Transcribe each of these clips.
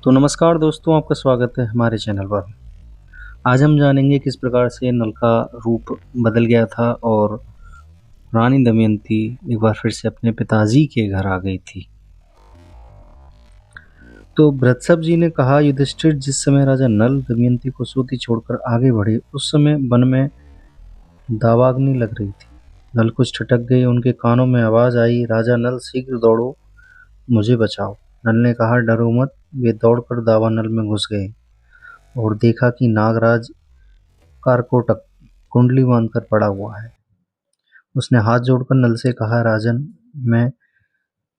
तो नमस्कार दोस्तों, आपका स्वागत है हमारे चैनल पर। आज हम जानेंगे किस प्रकार से नल का रूप बदल गया था और रानी दमयंती एक बार फिर से अपने पिताजी के घर आ गई थी। तो भृतसभ जी ने कहा, युधिष्ठिर, जिस समय राजा नल दमयंती को सोती छोड़कर आगे बढ़े, उस समय वन में दावाग्नि लग रही थी। नल कुछ ठटक गए, उनके कानों में आवाज आई, राजा नल, शीघ्र दौड़ो, मुझे बचाओ। नल ने कहा, डरो मत। वे दौड़कर दावानल में घुस गए और देखा कि नागराज कारकोटक कुंडली बांधकर पड़ा हुआ है। उसने हाथ जोड़कर नल से कहा, राजन, मैं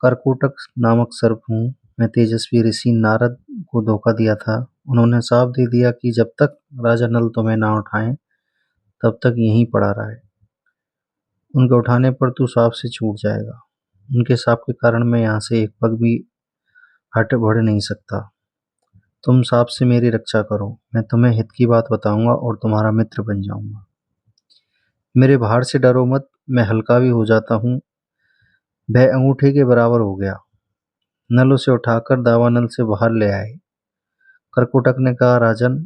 करकोटक नामक सर्प हूँ। मैं तेजस्वी ऋषि नारद को धोखा दिया था। उन्होंने साफ दे दिया कि जब तक राजा नल तुम्हें ना उठाएं तब तक यहीं पड़ा रहे। उनके उठाने पर तू सांप से छूट जाएगा। उनके सांप के कारण मैं यहाँ से एक पग भी हट बढ़ नहीं सकता। तुम सांप से मेरी रक्षा करो। मैं तुम्हें हित की बात बताऊंगा और तुम्हारा मित्र बन जाऊंगा। मेरे भार से डरो मत, मैं हल्का भी हो जाता हूँ। वह अंगूठे के बराबर हो गया। नल उसे उठाकर दावानल से बाहर ले आए। करकोटक ने कहा, राजन,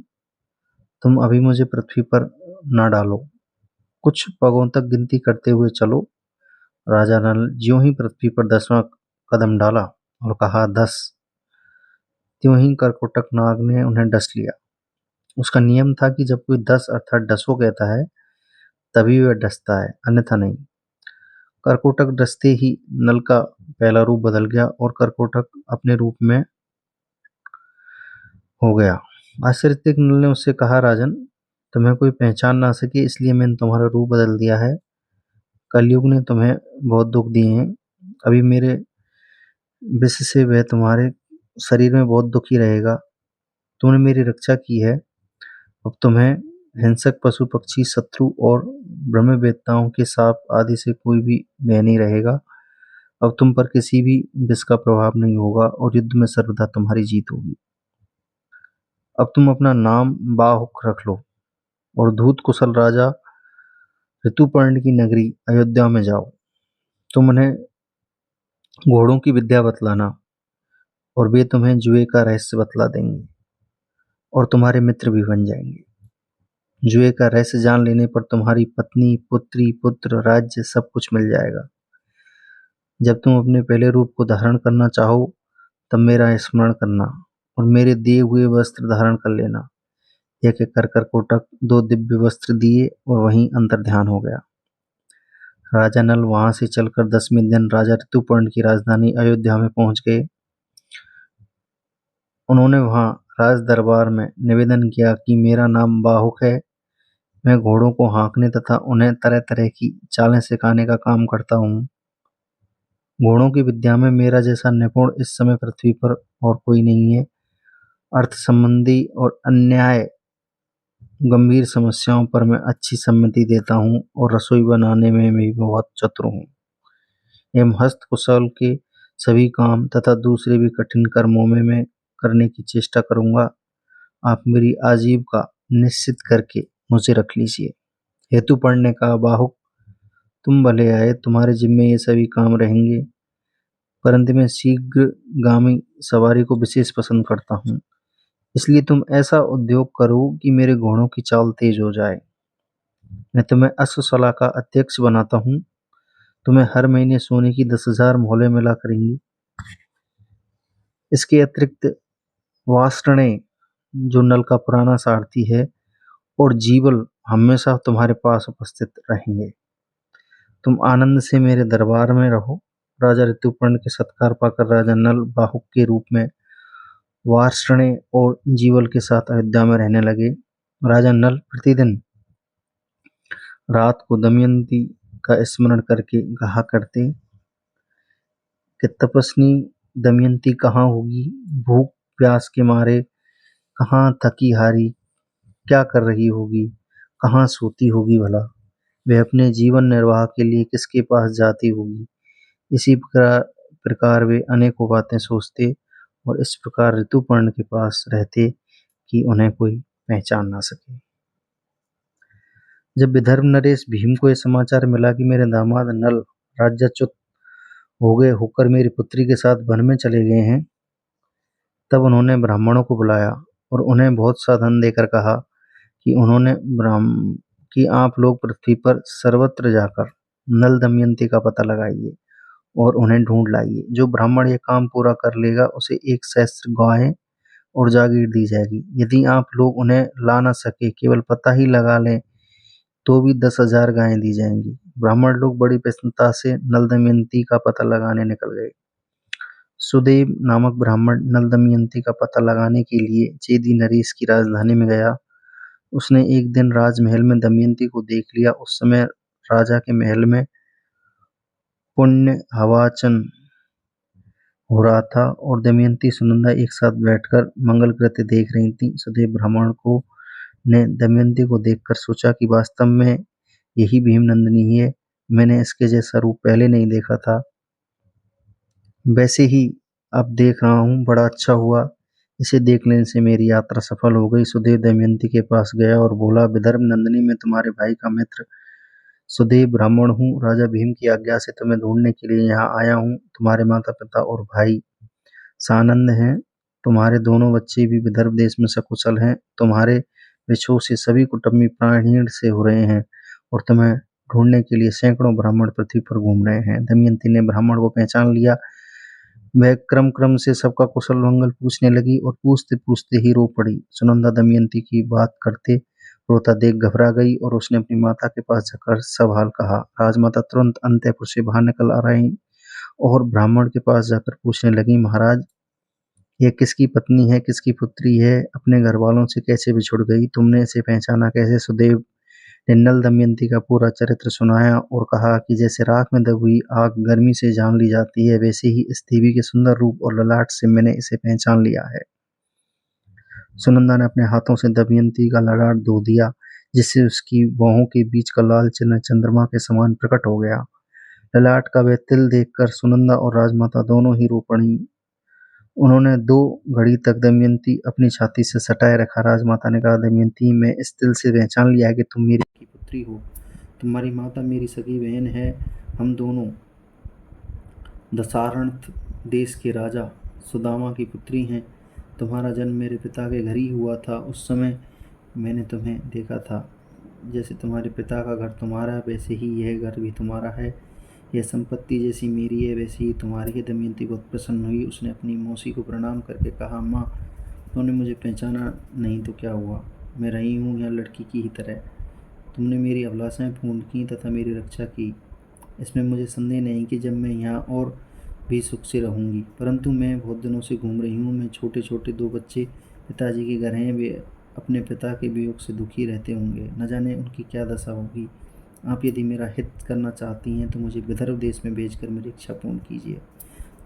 तुम अभी मुझे पृथ्वी पर न डालो। कुछ पगों तक गिनती करते हुए चलो। राजा नल ज्यों ही पृथ्वी पर 10वां कदम डाला और कहा, 10, त्यों ही करकोटक नाग ने उन्हें डस लिया। उसका नियम था कि जब कोई 10 अर्थात डसो कहता है तभी वह डसता है, अन्यथा नहीं। करकोटक डसते ही नल का पहला रूप बदल गया और करकोटक अपने रूप में हो गया। आश्चर्यचकित नल ने उससे कहा, राजन, तुम्हें कोई पहचान ना सके इसलिए मैंने तुम्हारा रूप बदल दिया है। कलयुग ने तुम्हें बहुत दुख दिए हैं। अभी मेरे विष से वह तुम्हारे शरीर में बहुत दुखी रहेगा। तुमने मेरी रक्षा की है। अब तुम्हें हिंसक पशु पक्षी शत्रु और ब्रह्मवेत्ताओं के साप आदि से कोई भी भय नहीं रहेगा। अब तुम पर किसी भी विष का प्रभाव नहीं होगा और युद्ध में सर्वदा तुम्हारी जीत होगी। अब तुम अपना नाम बाहुक रख लो और धूत कुशल राजा ऋतुपर्ण की नगरी अयोध्या में जाओ। तुम उन्हें घोड़ों की विद्या बतलाना और वे तुम्हें जुए का रहस्य बतला देंगे और तुम्हारे मित्र भी बन जाएंगे। जुए का रहस्य जान लेने पर तुम्हारी पत्नी, पुत्री, पुत्र, राज्य सब कुछ मिल जाएगा। जब तुम अपने पहले रूप को धारण करना चाहो तब मेरा स्मरण करना और मेरे दिए हुए वस्त्र धारण कर लेना। यह कहकर करकोटक 2 दिव्य वस्त्र दिए और वहीं अंतर ध्यान हो गया। राजा नल वहां से चलकर 10वें दिन राजा ऋतुपर्ण की राजधानी अयोध्या में पहुंच गए। उन्होंने वहां राज दरबार में निवेदन किया कि मेरा नाम बाहुक है। मैं घोड़ों को हाँकने तथा उन्हें तरह तरह की चालें सिखाने का काम करता हूँ। घोड़ों की विद्या में मेरा जैसा निपुण इस समय पृथ्वी पर और कोई नहीं है। अर्थ संबंधी और अन्याय गंभीर समस्याओं पर मैं अच्छी सम्मति देता हूँ और रसोई बनाने में भी बहुत चतुर हूँ। एवं हस्त कुशल के सभी काम तथा दूसरे भी कठिन कर्मों में मैं करने की चेष्टा करूँगा। आप मेरी आजीविका निश्चित करके मुझे रख लीजिए। हेतुपर्ण ने कहा, बाहुक, तुम भले आए, तुम्हारे जिम्मे ये सभी काम रहेंगे, परंतु मैं शीघ्रगामी सवारी को विशेष पसंद करता हूँ। इसलिए तुम ऐसा उद्योग करो कि मेरे घोड़ों की चाल तेज हो जाए। मैं तुम्हें अश्वशाला का अध्यक्ष बनाता हूँ। तुम्हें हर महीने सोने की 10,000 मोहलें मिला करेंगी। इसके अतिरिक्त वार्ष्णेय, जो नल का पुराना सारथी है, और जीवल हमेशा तुम्हारे पास उपस्थित रहेंगे। तुम आनंद से मेरे दरबार में रहो। राजा ऋतुपर्ण के सत्कार पाकर राजा नल बाहुक के रूप में वार्ष्णेय और जीवल के साथ अयोध्या में रहने लगे। राजा नल प्रतिदिन रात को दमयंती का स्मरण करके कहा करते कि तपस्वी दमयंती कहाँ होगी, भूख प्यास के मारे कहाँ थकी हारी क्या कर रही होगी, कहाँ सोती होगी भला, वह अपने जीवन निर्वाह के लिए किसके पास जाती होगी। इसी प्रकार वे अनेकों बातें सोचते और इस प्रकार ऋतुपर्ण के पास रहते कि उन्हें कोई पहचान ना सके। जब विदर्भ नरेश भीम को यह समाचार मिला कि मेरे दामाद नल राज्यच्युत हो गए होकर मेरी पुत्री के साथ वन में चले गए हैं, तब उन्होंने ब्राह्मणों को बुलाया और उन्हें बहुत सा धन देकर कहा कि उन्होंने ब्राह्म कि आप लोग पृथ्वी पर सर्वत्र जाकर नल दमयंती का पता लगाइए और उन्हें ढूंढ लाइए। जो ब्राह्मण ये काम पूरा कर लेगा उसे 1 सहस्त्र गायें और जागीर दी जाएगी। यदि आप लोग उन्हें ला न सके, केवल पता ही लगा लें, तो भी 10,000 गायें दी जाएंगी। ब्राह्मण लोग बड़ी प्रसन्नता से नल दमयंती का पता लगाने निकल गए। सुदेव नामक ब्राह्मण नल दमयंती का पता लगाने के लिए चेदी नरेश की राजधानी में गया। उसने एक दिन राजमहल में दमयंती को देख लिया। उस समय राजा के महल में पुण्य हवाचन हो रहा था और दमयंती सुनंदा एक साथ बैठकर मंगल कृत्य देख रही थीं। सुदेव ब्राह्मण को ने दमयंती को देखकर सोचा कि वास्तव में यही भीमनंदिनी ही है। मैंने इसके जैसा रूप पहले नहीं देखा था, वैसे ही अब देख रहा हूँ। बड़ा अच्छा हुआ, इसे देख लेने से मेरी यात्रा सफल हो गई। सुदेव दमयंती के पास गया और बोला, विदर्भ नंदिनी, मैं तुम्हारे भाई का मित्र सुदेव ब्राह्मण हूँ। राजा भीम की आज्ञा से तुम्हें ढूंढने के लिए यहाँ आया हूँ। तुम्हारे माता पिता और भाई सानंद हैं। तुम्हारे दोनों बच्चे भी विदर्भ देश में सकुशल हैं। तुम्हारे विछोह से सभी कुटुंबी प्राणहीन से हो रहे हैं और तुम्हें ढूंढने के लिए सैकड़ों ब्राह्मण पृथ्वी पर घूम रहे हैं। दमयंती ने ब्राह्मण को पहचान लिया। वह क्रम क्रम से सबका कुशल मंगल पूछने लगी और पूछते पूछते ही रो पड़ी। सुनंदा दमयंती की बात करते रोता देख घबरा गई और उसने अपनी माता के पास जाकर सब हाल कहा। राजमाता तुरंत अंतःपुर से बाहर निकल आ रही और ब्राह्मण के पास जाकर पूछने लगी, महाराज, यह किसकी पत्नी है, किसकी पुत्री है, अपने घर वालों से कैसे बिछुड़ गई, तुमने इसे पहचाना कैसे? सुदेव ने नल दमयंती का पूरा चरित्र सुनाया और कहा कि जैसे राख में दबी हुई आग गर्मी से जान ली जाती है, वैसे ही इस देवी के सुंदर रूप और ललाट से मैंने इसे पहचान लिया है। सुनंदा ने अपने हाथों से दमयंती का ललाट धो दिया, जिससे उसकी बाहों के बीच का लाल चिन्ह चंद्रमा के समान प्रकट हो गया। ललाट का वह तिल देखकर सुनंदा और राजमाता दोनों ही रो पड़ी। उन्होंने 2 घड़ी तक दमयंती अपनी छाती से सटाए रखा। राजमाता ने कहा, दमयंती, मैं इस तिल से पहचान लिया है कि तुम मेरी की पुत्री हो। तुम्हारी माता मेरी सगी बहन है। हम दोनों दशारण्य देश के राजा सुदामा की पुत्री हैं। तुम्हारा जन्म मेरे पिता के घर ही हुआ था। उस समय मैंने तुम्हें देखा था। जैसे तुम्हारे पिता का घर तुम्हारा है, वैसे ही यह घर भी तुम्हारा है। यह संपत्ति जैसी मेरी है, वैसे ही तुम्हारी है। दमयंती बहुत प्रसन्न हुई। उसने अपनी मौसी को प्रणाम करके कहा, माँ, तुमने मुझे पहचाना नहीं तो क्या हुआ, मैं रही हूँ यहाँ लड़की की ही तरह। तुमने मेरी अभिलाषाएं पूर्ण की तथा मेरी रक्षा की। इसमें मुझे संदेह नहीं कि जब मैं यहाँ और भी सुख से रहूँगी, परंतु मैं बहुत दिनों से घूम रही हूँ। मैं छोटे छोटे 2 बच्चे पिताजी के घर हैं। वे अपने पिता के वियोग से दुखी रहते होंगे। न जाने उनकी क्या दशा होगी। आप यदि मेरा हित करना चाहती हैं तो मुझे विदर्भ देश में भेजकर मेरी इच्छा पूर्ण कीजिए।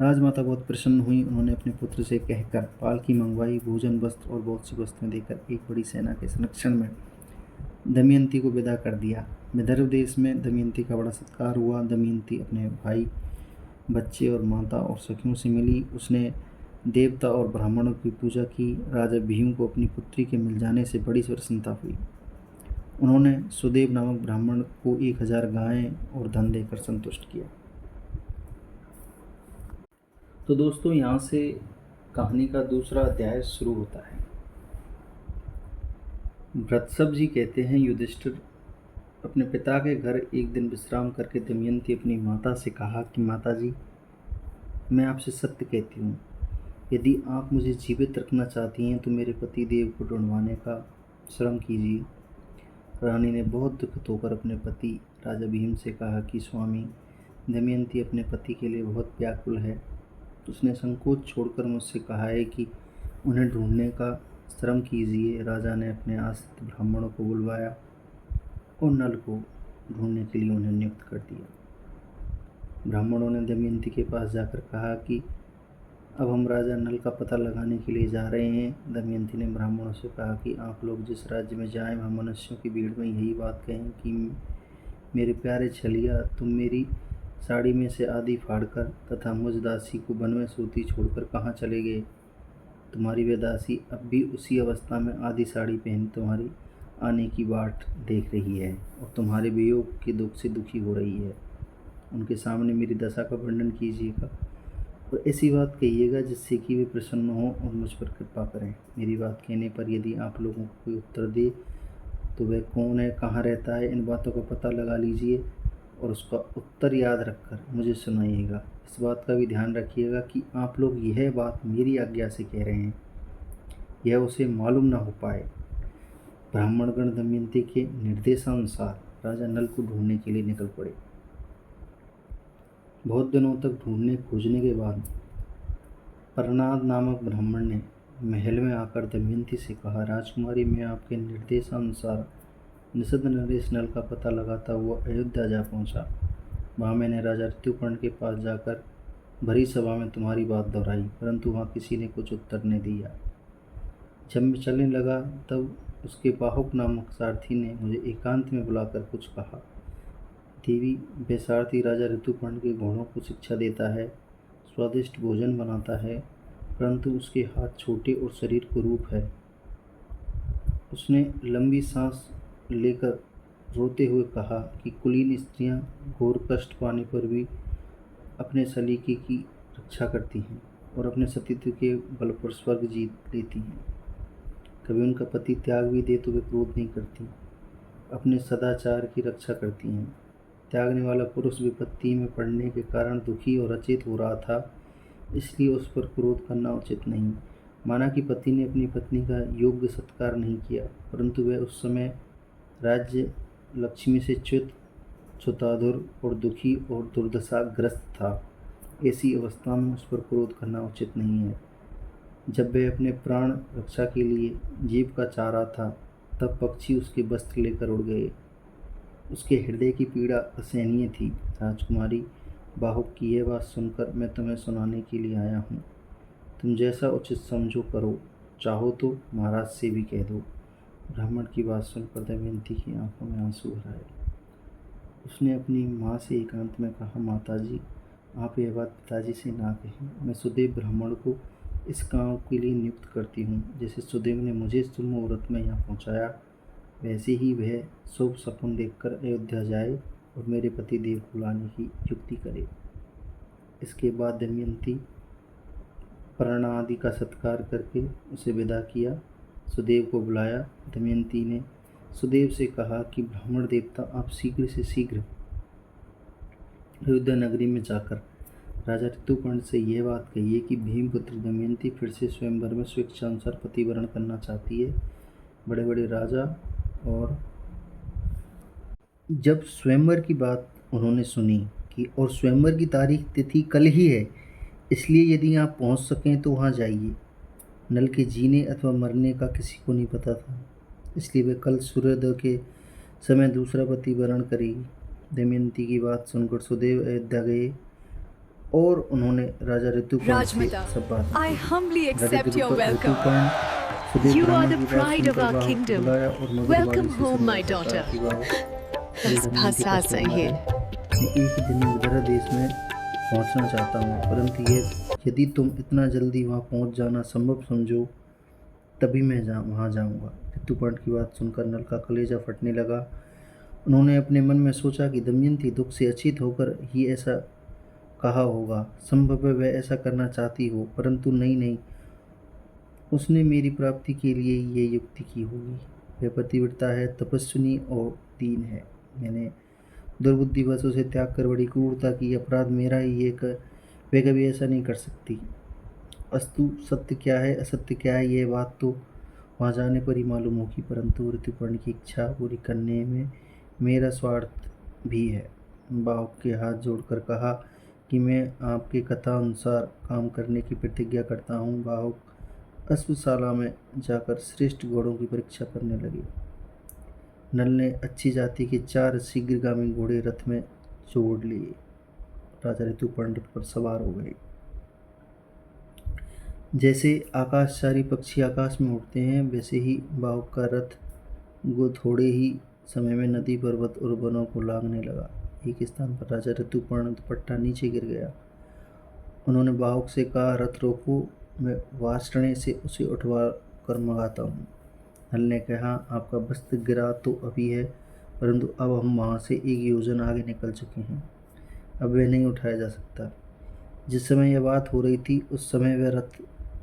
राजमाता बहुत प्रसन्न हुई। उन्होंने अपने पुत्र से कहकर पालकी मंगवाई, भोजन, वस्त्र और बहुत सी वस्तुएं देकर एक बड़ी सेना के संरक्षण में दमयंती को विदा कर दिया। विदर्भ देश में दमयंती का बड़ा सत्कार हुआ। दमयंती अपने भाई, बच्चे और माता और सखियों से मिली। उसने देवता और ब्राह्मणों की पूजा की। राजा भीम को अपनी पुत्री के मिल जाने से बड़ी प्रसन्नता हुई। उन्होंने सुदेव नामक ब्राह्मण को 1000 गायें और धन देकर संतुष्ट किया। तो दोस्तों, यहाँ से कहानी का दूसरा अध्याय शुरू होता है। भृतसभ जी कहते हैं, युधिष्ठिर अपने पिता के घर एक दिन विश्राम करके दमयंती अपनी माता से कहा कि माता जी, मैं आपसे सत्य कहती हूँ, यदि आप मुझे जीवित रखना चाहती हैं तो मेरे पति देव को ढूंढवाने का श्रम कीजिए। रानी ने बहुत दुखित होकर अपने पति राजा भीम से कहा कि स्वामी, दमयंती अपने पति के लिए बहुत व्याकुल है। उसने संकोच छोड़कर मुझसे कहा है कि उन्हें ढूंढने का श्रम कीजिए। राजा ने अपने आश्रित ब्राह्मणों को बुलवाया और नल को ढूंढने के लिए उन्हें नियुक्त कर दिया। ब्राह्मणों ने दमयंती के पास जाकर कहा कि अब हम राजा नल का पता लगाने के लिए जा रहे हैं। दमयंती ने ब्राह्मणों से कहा कि आप लोग जिस राज्य में जाएं, वहाँ मनुष्यों की भीड़ में यही बात कहें कि मेरे प्यारे छलिया, तुम मेरी साड़ी में से आधी फाड़कर तथा मुझ दासी को वन में सोती छोड़कर कहाँ चले गए। तुम्हारी वे दासी अब भी उसी अवस्था में आधी साड़ी पहन तुम्हारी आने की बाट देख रही है और तुम्हारे वियोग के दुख से दुखी हो रही है। उनके सामने मेरी दशा का वर्णन कीजिएगा। और ऐसी बात कहिएगा जिससे कि वे प्रसन्न हों और मुझ पर कृपा करें। मेरी बात कहने पर यदि आप लोगों को कोई उत्तर दे तो वह कौन है, कहाँ रहता है, इन बातों का पता लगा लीजिए और उसका उत्तर याद रखकर मुझे सुनाइएगा। इस बात का भी ध्यान रखिएगा कि आप लोग यह बात मेरी आज्ञा से कह रहे हैं, यह उसे मालूम न हो पाए। ब्राह्मणगण दमयंती के निर्देशानुसार राजा नल को ढूंढने के लिए निकल पड़े। बहुत दिनों तक ढूंढने खोजने के बाद परनाद नामक ब्राह्मण ने महल में आकर दमयंती से कहा, राजकुमारी, मैं आपके निर्देशानुसार निषद नरेश नल का पता लगाता हुआ अयोध्या जा पहुंचा। वहाँ मैंने राजा ऋतुपर्ण के पास जाकर भरी सभा में तुम्हारी बात दोहराई, परंतु वहाँ किसी ने कुछ उत्तर नहीं दिया। जब मैं चलने लगा तब उसके बाहुक नामक सारथी ने मुझे एकांत में बुलाकर कुछ कहा। देवी, वह सारथी राजा ऋतुपर्ण के घोड़ों को शिक्षा देता है, स्वादिष्ट भोजन बनाता है, परंतु उसके हाथ छोटे और शरीर कुरूप है। उसने लंबी सांस लेकर रोते हुए कहा कि कुलीन स्त्रियां घोर कष्ट पाने पर भी अपने सलीके की रक्षा करती हैं और अपने सतीत्व के बल पर स्वर्ग जीत लेती हैं। कभी उनका पति त्याग भी दे तो वे क्रोध नहीं करती, अपने सदाचार की रक्षा करती हैं। त्यागने वाला पुरुष विपत्ति में पड़ने के कारण दुखी और अचेत हो रहा था, इसलिए उस पर क्रोध करना उचित नहीं। माना कि पति ने अपनी पत्नी का योग्य सत्कार नहीं किया, परंतु वह उस समय राज्य लक्ष्मी से च्युत, क्षुधातुर और दुखी और दुर्दशाग्रस्त था। ऐसी अवस्था में उस पर क्रोध करना उचित नहीं है। जब वह अपने प्राण रक्षा के लिए जीव का चाह रहा था, तब पक्षी उसके वस्त्र लेकर उड़ गए। उसके हृदय की पीड़ा असहनीय थी। राजकुमारी, बाहुक की यह बात सुनकर मैं तुम्हें सुनाने के लिए आया हूँ। तुम जैसा उचित समझो करो, चाहो तो महाराज से भी कह दो। ब्राह्मण की बात सुनकर दमयंती की आंखों में आंसू भर आए। उसने अपनी माँ से एकांत में कहा, माताजी, आप यह बात पिताजी से ना कहें। मैं सुदेव ब्राह्मण को इस काम के लिए नियुक्त करती हूँ। जैसे सुदेव ने मुझे शुभ मुहूर्त में यहाँ पहुँचाया, वैसे ही वह शुभ सपन देखकर अयोध्या जाए और मेरे पति देव को लाने की युक्ति करे। इसके बाद दमयंती प्रण आदि का सत्कार करके उसे विदा किया। सुदेव को बुलाया। दमयंती ने सुदेव से कहा कि ब्राह्मण देवता, आप शीघ्र से शीघ्र अयोध्या नगरी में जाकर राजा ऋतुपर्ण से यह बात कहिए कि भीमपुत्र दमयंती फिर से स्वयंवर में स्वेच्छानुसार पतिवरण करना चाहती है। बड़े बड़े राजा और जब स्वयंवर की बात उन्होंने सुनी कि और स्वयंवर की तारीख तिथि कल ही है, इसलिए यदि आप पहुंच सकें तो वहां जाइए। नल के जीने अथवा मरने का किसी को नहीं पता था, इसलिए वे कल सूर्योदय के समय दूसरा पति वरण करेगी। दमयंती की बात सुनकर सुदेव अयोध्या गए और उन्होंने राजा ऋतुपर्ण से सब बात I humbly accept your welcome. Sudev You are ब्राह्मण the की बात pride of सुनकर our बाहुक को kingdom. बुलाया और मधुर Welcome वाणी से home, my समझाया daughter. कि बाहुक बस फंसा सही है। मैं एक ही दिन में उधर देश में पहुंचना चाहता हूँ, परंतु यदि तुम इतना जल्दी वहाँ पहुँच जाना संभव समझो, तभी मैं वहाँ जाऊँगा। ऋतुपर्ण की बात सुनकर नल का कलेजा फटने लगा। उन्होंने अपने मन में सोचा कि दमयंती दुख से अचेत होकर ही ऐसा कहा होगा। संभव है वह ऐसा करना चाहती हो, परंतु नहीं, उसने मेरी प्राप्ति के लिए ये युक्ति की होगी। वह पतिव्रता है, तपस्विनी और दीन है। मैंने दुर्बुद्धिवश उसे त्याग कर बड़ी क्रूरता की। अपराध मेरा ही है, वे कभी ऐसा नहीं कर सकती। अस्तु, सत्य क्या है असत्य क्या है यह बात तो वहाँ जाने पर ही मालूम होगी, परंतु ऋतुपर्ण की इच्छा पूरी करने में मेरा स्वार्थ भी है। बाहुक के हाथ जोड़कर कहा कि मैं आपके कथा अनुसार काम करने की प्रतिज्ञा करता हूँ। बाहुक अश्वशाला में जाकर श्रेष्ठ घोड़ों की परीक्षा करने लगे। नल ने अच्छी जाति के 4 शीघ्रगामी घोड़े रथ में जोड़ लिए। राजा ऋतुपर्ण रथ पर सवार हो गए। जैसे आकाशचारी पक्षी आकाश में उड़ते हैं, वैसे ही बाहुक का रथ थोड़े ही समय में नदी, पर्वत और वनों को लांघने लगा। एक स्थान पर राजा ऋतुपर्ण दुपट्टा नीचे गिर गया। उन्होंने बाहुक से कहा, रथ रोको, मैं वार्ष्णे से उसे उठवा कर मंगाता हूँ। नल ने कहा, आपका वस्त्र गिरा तो अभी है, परंतु अब हम वहाँ से 1 योजन आगे निकल चुके हैं, अब वह नहीं उठाया जा सकता। जिस समय यह बात हो रही थी उस समय वह रथ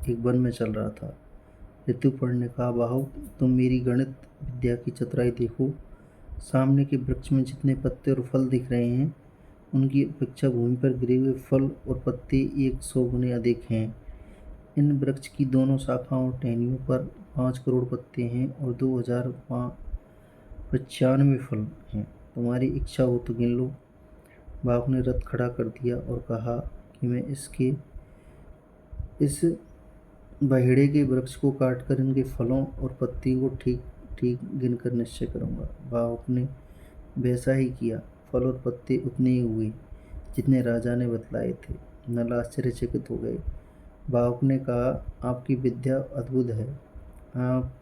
एक वन में चल रहा था। ऋतुपर्ण ने कहा, बाहु, तुम मेरी गणित विद्या की चतुराई देखो। सामने के वृक्ष में जितने पत्ते और फल दिख रहे हैं उनकी अपेक्षा भूमि पर गिरे हुए फल और पत्ते 100 गुने अधिक हैं। इन वृक्ष की दोनों शाखाओं और टहनियों पर 5 करोड़ पत्ते हैं और 2095 फल हैं। तुम्हारी इच्छा हो तो गिन लो। बाघ ने रथ खड़ा कर दिया और कहा कि मैं इस बहेड़े के वृक्ष को काटकर इनके फलों और पत्तियों को ठीक ठीक गिनकर निश्चय करूंगा। बाघ ने वैसा ही किया। फल और पत्ते उतने ही हुए जितने राजा ने बतलाए थे। नल आश्चर्यचकित हो गए। बाघ ने कहा, आपकी विद्या अद्भुत है, आप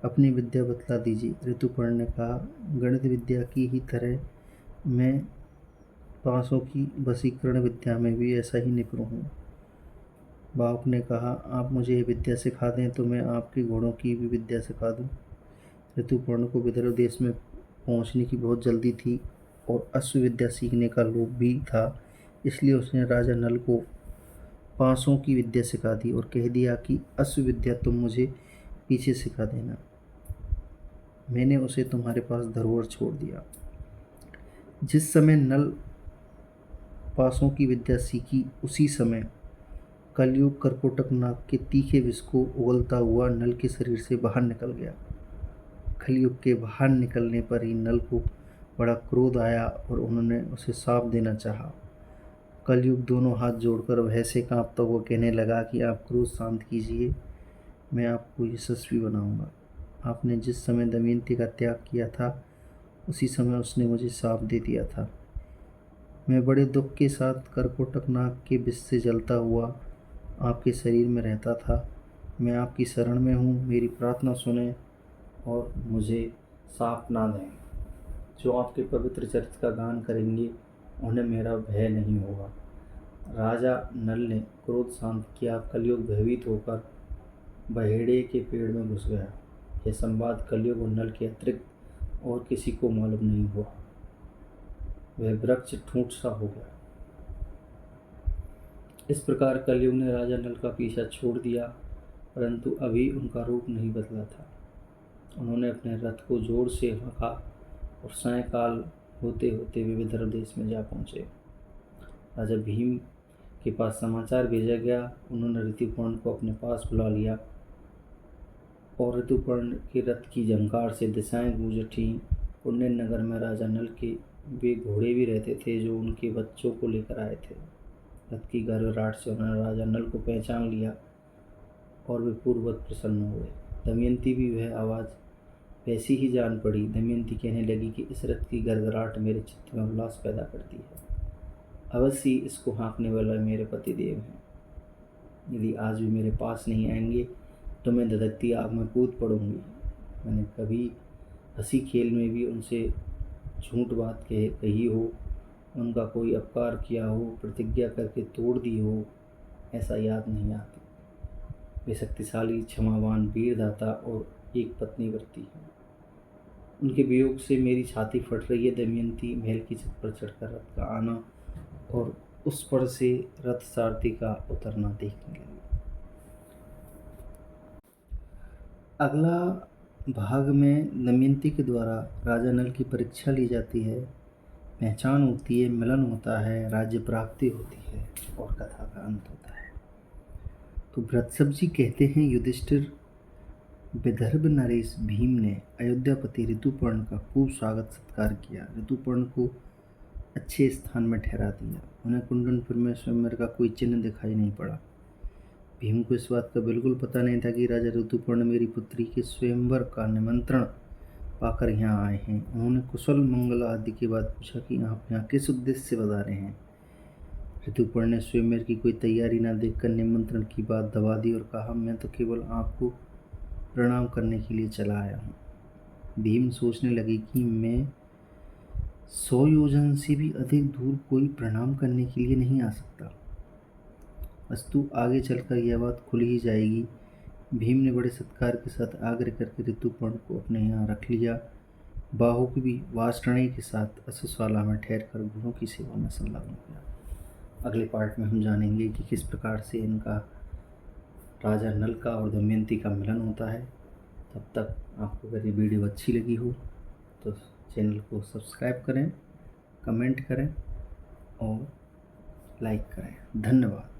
अपनी विद्या बतला दीजिए। ऋतुपर्ण ने कहा, गणित विद्या की ही तरह मैं पासों की वशीकरण विद्या में भी ऐसा ही निपुण हूँ। बाघ ने कहा, आप मुझे यह विद्या सिखा दें तो मैं आपके घोड़ों की भी विद्या सिखा दूँ। ऋतुपर्ण को विदर्भ देश में पहुँचने की बहुत जल्दी थी और अश्व विद्या सीखने का लोभ भी था। इसलिए उसने राजा नल को पासों की विद्या सिखा दी और कह दिया कि अश्व विद्या तुम मुझे पीछे सिखा देना। मैंने उसे तुम्हारे पास धरोहर छोड़ दिया। जिस समय नल पासों की विद्या सीखी उसी समय कलयुग करकोटक नाग के तीखे विष को उगलता हुआ नल के शरीर से बाहर निकल गया। कलयुग के बाहर निकलने पर ही नल को बड़ा क्रोध आया और उन्होंने उसे शाप देना चाहा। कलयुग दोनों हाथ जोड़कर भय से कांपता हुआ कहने लगा कि आप क्रोध शांत कीजिए, मैं आपको यशस्वी बनाऊंगा। आपने जिस समय दमयंती का त्याग किया था उसी समय उसने मुझे शाप दे दिया था। मैं बड़े दुख के साथ करकोटक नाग के विष से जलता हुआ आपके शरीर में रहता था। मैं आपकी शरण में हूँ, मेरी प्रार्थना सुने और मुझे शाप ना दें। जो आपके पवित्र चरित्र का गान करेंगे उन्हें मेरा भय नहीं होगा। राजा नल ने क्रोध शांत किया। कलयुग भयभीत होकर बहेड़े के पेड़ में घुस गया। यह संवाद कलयुग और नल के अतिरिक्त और किसी को मालूम नहीं हुआ। वह वृक्ष ठूंठ सा हो गया। इस प्रकार कलयुग ने राजा नल का पीछा छोड़ दिया, परंतु अभी उनका रूप नहीं बदला था। उन्होंने अपने रथ को जोर से हाँका और सायंकाल होते होते वे विदर्भ देश में जा पहुँचे। राजा भीम के पास समाचार भेजा गया। उन्होंने ऋतुपर्ण को अपने पास बुला लिया और ऋतुपर्ण के रथ की झंकार से दिशाएं गूंज उठीं। पुण्य नगर में राजा नल के वे घोड़े भी रहते थे जो उनके बच्चों को लेकर आए थे। रथ की गर्भराट से उन्होंने राजा नल को पहचान लिया और वे पूर्ववत प्रसन्न हुए। दमयंती भी वह आवाज़ वैसी ही जान पड़ी। दमयंती कहने लगी कि इस रथ की गड़गड़ाहट मेरे चित्त में उल्लास पैदा करती है। अवश्य इसको हाँकने वाला मेरे पतिदेव हैं। यदि आज भी मेरे पास नहीं आएंगे तो मैं धधकती आग में कूद पड़ूंगी। मैंने कभी हंसी खेल में भी उनसे झूठ बात कही हो, उनका कोई अपकार किया हो, प्रतिज्ञा करके तोड़ दी हो, ऐसा याद नहीं आती। वे शक्तिशाली, क्षमावान, वीरदाता और एक पत्नी व्रती हैं। उनके वियोग से मेरी छाती फट रही है। दमयंती महल की छत पर चढ़कर रथ का आना और उस पर से रथ सारथी का उतरना देखने लगी। अगला भाग में दमयंती के द्वारा राजा नल की परीक्षा ली जाती है, पहचान होती है, मिलन होता है, राज्य प्राप्ति होती है और कथा का अंत होता है। तो भृतसभ जी कहते हैं, युधिष्ठिर विदर्भ नरेश भीम ने अयोध्यापति ऋतुपर्ण का खूब स्वागत सत्कार किया। ऋतुपर्ण को अच्छे स्थान में ठहरा दिया। उन्हें कुंडनपुर में स्वयंवर का कोई चिन्ह दिखाई नहीं पड़ा। भीम को इस बात का बिल्कुल पता नहीं था कि राजा ऋतुपर्ण मेरी पुत्री के स्वयंवर का निमंत्रण पाकर यहाँ आए हैं। उन्होंने कुशल मंगल आदि के बाद पूछा कि आप यहाँ किस उद्देश्य से पधारे हैं। ऋतुपर्ण ने स्वयंवर की कोई तैयारी न देखकर निमंत्रण की बात दबा दी और कहा, मैं तो केवल आपको प्रणाम करने के लिए चला आया हूँ। भीम सोचने लगे कि मैं 100 योजन से भी अधिक दूर कोई प्रणाम करने के लिए नहीं आ सकता। वस्तु आगे चलकर यह बात खुल ही जाएगी। भीम ने बड़े सत्कार के साथ आग्रह करके ऋतुपर्ण को अपने यहाँ रख लिया। बाहु भी वार्ष्णेय के साथ अश्वशाला में ठहर कर घोड़ों की सेवा में संलग्न हुआ। अगले पार्ट में हम जानेंगे कि किस प्रकार से इनका राजा नल का और दमयंती का मिलन होता है। तब तक आपको अगर ये वीडियो अच्छी लगी हो तो चैनल को सब्सक्राइब करें, कमेंट करें और लाइक करें। धन्यवाद।